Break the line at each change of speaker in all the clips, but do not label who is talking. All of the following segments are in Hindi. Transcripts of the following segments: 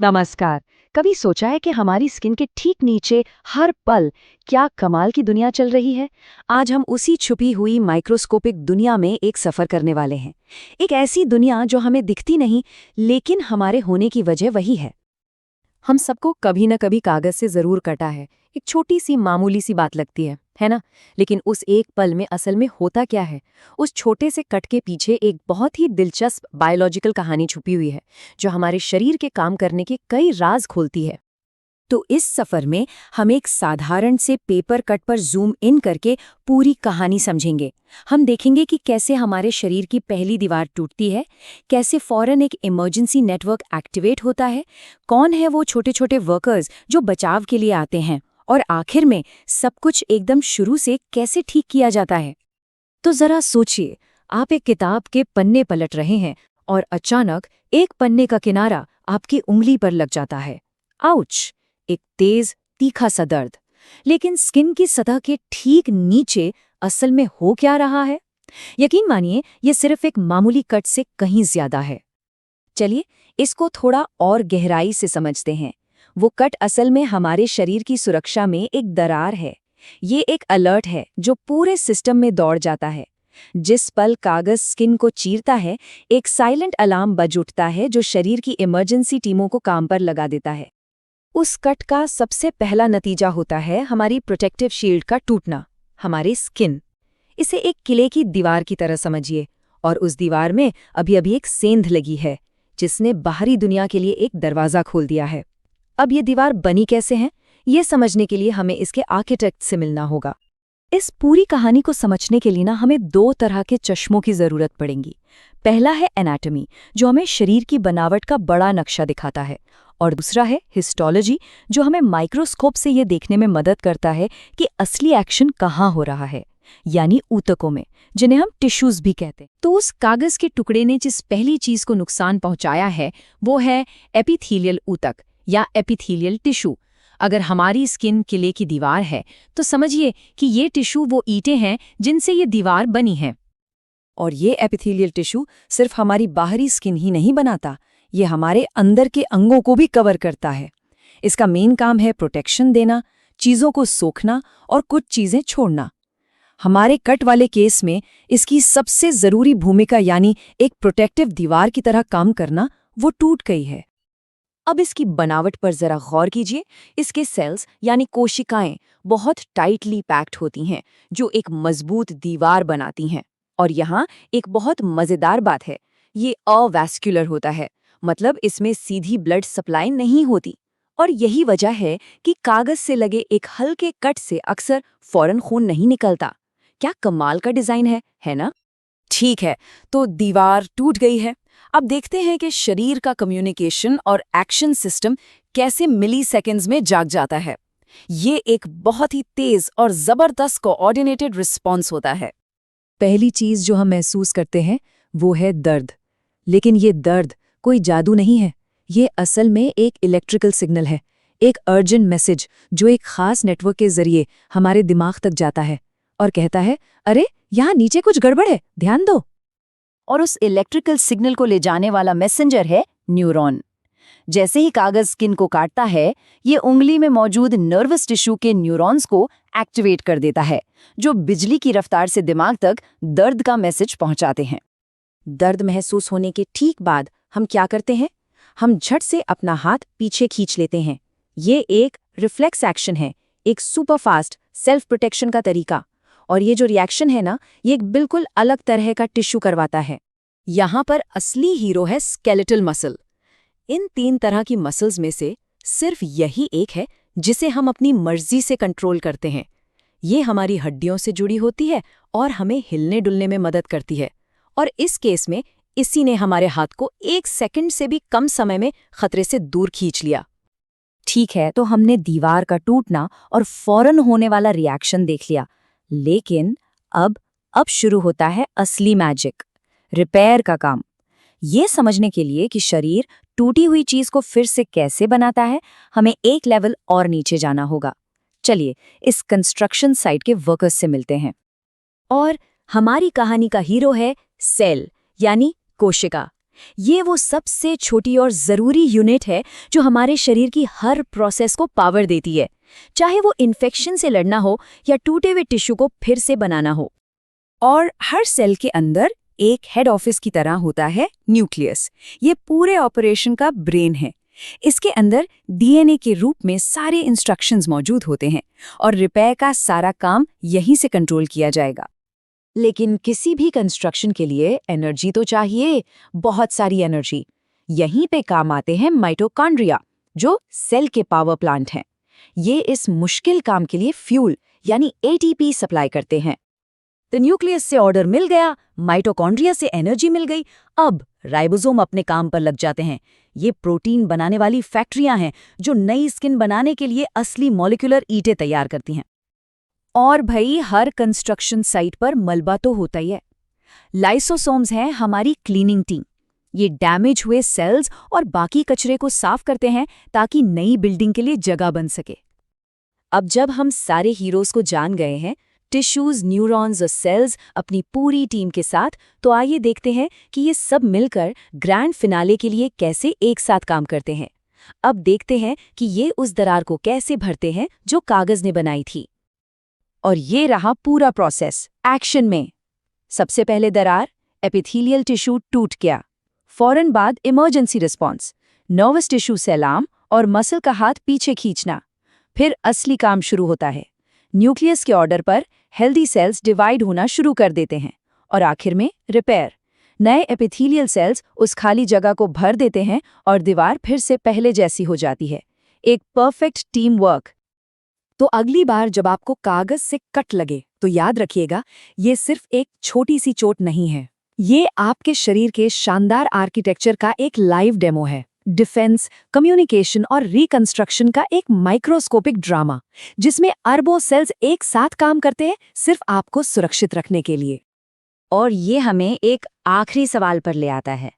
नमस्कार। कभी सोचा है कि हमारी स्किन के ठीक नीचे हर पल क्या कमाल की दुनिया चल रही है। आज हम उसी छुपी हुई माइक्रोस्कोपिक दुनिया में एक सफर करने वाले हैं। एक ऐसी दुनिया जो हमें दिखती नहीं, लेकिन हमारे होने की वजह वही है। हम सबको कभी न कभी कागज से जरूर कटा है। एक छोटी सी मामूली सी बात लगती है ना? लेकिन उस एक पल में असल में होता क्या है? उस छोटे से कट के पीछे एक बहुत ही दिलचस्प बायोलॉजिकल कहानी छुपी हुई है, जो हमारे शरीर के काम करने के कई राज खोलती है। तो इस सफर में हम एक साधारण से पेपर कट पर जूम इन करके पूरी कहानी समझेंगे। हम देखेंगे कि कैसे हमारे शरीर की पहली दीवार टूटती है, कैसे फौरन एक इमरजेंसी नेटवर्क एक्टिवेट होता है, कौन है वो छोटे छोटे वर्कर्स जो बचाव के लिए आते हैं, और आखिर में सब कुछ एकदम शुरू से कैसे ठीक किया जाता है। तो जरा सोचिए, आप एक किताब के पन्ने पलट रहे हैं और अचानक एक पन्ने का किनारा आपकी उंगली पर लग जाता है। आउच! एक तेज तीखा सा दर्द। लेकिन स्किन की सतह के ठीक नीचे असल में हो क्या रहा है? यकीन मानिए, ये सिर्फ एक मामूली कट से कहीं ज्यादा है। चलिए इसको थोड़ा और गहराई से समझते हैं। वो कट असल में हमारे शरीर की सुरक्षा में एक दरार है। ये एक अलर्ट है जो पूरे सिस्टम में दौड़ जाता है। जिस पल कागज स्किन को चीरता है, एक साइलेंट अलार्म बज उठता है जो शरीर की इमरजेंसी टीमों को काम पर लगा देता है। उस कट का सबसे पहला नतीजा होता है हमारी प्रोटेक्टिव शील्ड का टूटना, हमारी स्किन। इसे एक किले की दीवार की तरह समझिए, और उस दीवार में अभी अभी एक सेंध लगी है, जिसने बाहरी दुनिया के लिए एक दरवाज़ा खोल दिया है। अब ये दीवार बनी कैसे है, ये समझने के लिए हमें इसके आर्किटेक्ट से मिलना होगा। इस पूरी कहानी को समझने के लिए हमें दो तरह के चश्मों की ज़रूरत पड़ेगी। पहला है एनाटॉमी, जो हमें शरीर की बनावट का बड़ा नक्शा दिखाता है, और दूसरा है हिस्टोलॉजी, जो हमें माइक्रोस्कोप से ये देखने में मदद करता है कि असली एक्शन कहाँ हो रहा है, यानी ऊतकों में, जिन्हें हम टिश्यूज भी कहते हैं। तो उस कागज के टुकड़े ने जिस पहली चीज को नुकसान पहुंचाया है, वो है एपिथेलियल ऊतक या एपिथेलियल टिश्यू। अगर हमारी स्किन किले की दीवार है, तो समझिए कि ये टिश्यू वो ईंटें हैं जिनसे ये दीवार बनी है। और ये एपिथेलियल टिश्यू सिर्फ हमारी बाहरी स्किन ही नहीं बनाता, ये हमारे अंदर के अंगों को भी कवर करता है। इसका मेन काम है प्रोटेक्शन देना, चीज़ों को सोखना और कुछ चीज़ें छोड़ना। हमारे कट वाले केस में इसकी सबसे ज़रूरी भूमिका, यानी एक प्रोटेक्टिव दीवार की तरह काम करना, वो टूट गई है। अब इसकी बनावट पर जरा गौर कीजिए। इसके सेल्स यानी कोशिकाएं बहुत टाइटली पैक्ड होती हैं, जो एक मजबूत दीवार बनाती हैं। और यहाँ एक बहुत मजेदार बात है, ये अवैस्कुलर होता है, मतलब इसमें सीधी ब्लड सप्लाई नहीं होती। और यही वजह है कि कागज से लगे एक हल्के कट से अक्सर फौरन खून नहीं निकलता। क्या कमाल का डिजाइन है ना? ठीक है, तो दीवार टूट गई है। अब देखते हैं कि शरीर का कम्युनिकेशन और एक्शन सिस्टम कैसे मिलीसेकंड्स में जाग जाता है। ये एक बहुत ही तेज और जबरदस्त कोऑर्डिनेटेड रिस्पॉन्स होता है। पहली चीज जो हम महसूस करते हैं वो है दर्द। लेकिन ये दर्द कोई जादू नहीं है, ये असल में एक इलेक्ट्रिकल सिग्नल है, एक अर्जेंट मैसेज जो एक खास नेटवर्क के जरिए हमारे दिमाग तक जाता है और कहता है, अरे यहाँ नीचे कुछ गड़बड़ है, ध्यान दो। और उस इलेक्ट्रिकल सिग्नल को ले जाने वाला मैसेंजर है न्यूरॉन। जैसे ही कागज स्किन को काटता है, ये उंगली में मौजूद नर्वस टिश्यू के न्यूरॉन्स को एक्टिवेट कर देता है, जो बिजली की रफ्तार से दिमाग तक दर्द का मैसेज पहुंचाते हैं। दर्द महसूस होने के ठीक बाद हम क्या करते हैं? हम झट से अपना हाथ पीछे खींच लेते हैं। ये एक रिफ्लेक्स एक्शन है, एक सुपरफास्ट सेल्फ प्रोटेक्शन का तरीका। और ये जो रिएक्शन है ना, ये एक बिल्कुल अलग तरह का टिश्यू करवाता है। यहाँ पर असली हीरो है स्केलेटल मसल। इन 3 तरह की मसल्स में से सिर्फ यही एक है जिसे हम अपनी मर्जी से कंट्रोल करते हैं। ये हमारी हड्डियों से जुड़ी होती है और हमें हिलने डुलने में मदद करती है। और इस केस में इसी ने हमारे हाथ को 1 सेकंड से भी कम समय में खतरे से दूर खींच लिया। ठीक है, तो हमने दीवार का टूटना और फौरन होने वाला रिएक्शन देख लिया। लेकिन अब शुरू होता है असली मैजिक, रिपेयर का काम। ये समझने के लिए कि शरीर टूटी हुई चीज को फिर से कैसे बनाता है, हमें एक लेवल और नीचे जाना होगा। चलिए इस कंस्ट्रक्शन साइट के वर्कर्स से मिलते हैं। और हमारी कहानी का हीरो है सेल, यानी कोशिका। ये वो सबसे छोटी और ज़रूरी यूनिट है जो हमारे शरीर की हर प्रोसेस को पावर देती है, चाहे वो इन्फेक्शन से लड़ना हो या टूटे हुए टिश्यू को फिर से बनाना हो। और हर सेल के अंदर एक हेड ऑफिस की तरह होता है न्यूक्लियस। ये पूरे ऑपरेशन का ब्रेन है। इसके अंदर डीएनए के रूप में सारे इंस्ट्रक्शंस मौजूद होते हैं और रिपेयर का सारा काम यहीं से कंट्रोल किया जाएगा। लेकिन किसी भी कंस्ट्रक्शन के लिए एनर्जी तो चाहिए, बहुत सारी एनर्जी। यहीं पे काम आते हैं माइटोकॉन्ड्रिया, जो सेल के पावर प्लांट हैं। ये इस मुश्किल काम के लिए फ्यूल यानी एटीपी सप्लाई करते हैं। तो न्यूक्लियस से ऑर्डर मिल गया, माइटोकॉन्ड्रिया से एनर्जी मिल गई, अब राइबोसोम अपने काम पर लग जाते हैं। ये प्रोटीन बनाने वाली फैक्ट्रियां हैं जो नई स्किन बनाने के लिए असली मॉलिक्यूलर ईंटें तैयार करती हैं। और भाई हर कंस्ट्रक्शन साइट पर मलबा तो होता ही है। लाइसोसोम्स हैं हमारी क्लीनिंग टीम। ये डैमेज हुए सेल्स और बाकी कचरे को साफ करते हैं ताकि नई बिल्डिंग के लिए जगह बन सके। अब जब हम सारे हीरोज को जान गए हैं, टिश्यूज, न्यूरॉन्स और सेल्स अपनी पूरी टीम के साथ, तो आइए देखते हैं कि ये सब मिलकर ग्रैंड फिनाले के लिए कैसे एक साथ काम करते हैं। अब देखते हैं कि ये उस दरार को कैसे भरते हैं जो कागज ने बनाई थी। और ये रहा पूरा प्रोसेस एक्शन में। सबसे पहले दरार, एपिथेलियल टिश्यू टूट गया। फौरन बाद इमरजेंसी रिस्पॉन्स, नर्वस टिश्यू से अलार्म और मसल का हाथ पीछे खींचना। फिर असली काम शुरू होता है। न्यूक्लियस के ऑर्डर पर हेल्दी सेल्स डिवाइड होना शुरू कर देते हैं और आखिर में रिपेयर। नए एपिथेलियल सेल्स उस खाली जगह को भर देते हैं और दीवार फिर से पहले जैसी हो जाती है। एक परफेक्ट टीम वर्क। तो अगली बार जब आपको कागज से कट लगे तो याद रखिएगा, ये सिर्फ एक छोटी सी चोट नहीं है। ये आपके शरीर के शानदार आर्किटेक्चर का एक लाइव डेमो है। डिफेंस, कम्युनिकेशन और रिकंस्ट्रक्शन का एक माइक्रोस्कोपिक ड्रामा, जिसमें अरबों सेल्स एक साथ काम करते हैं सिर्फ आपको सुरक्षित रखने के लिए। और ये हमें एक आखिरी सवाल पर ले आता है।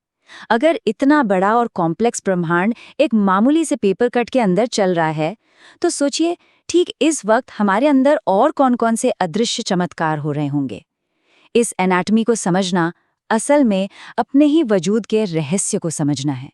अगर इतना बड़ा और कॉम्प्लेक्स ब्रह्मांड एक मामूली से पेपर कट के अंदर चल रहा है, तो सोचिए ठीक इस वक्त हमारे अंदर और कौन-कौन से अदृश्य चमत्कार हो रहे होंगे। इस एनाटॉमी को समझना असल में अपने ही वजूद के रहस्य को समझना है।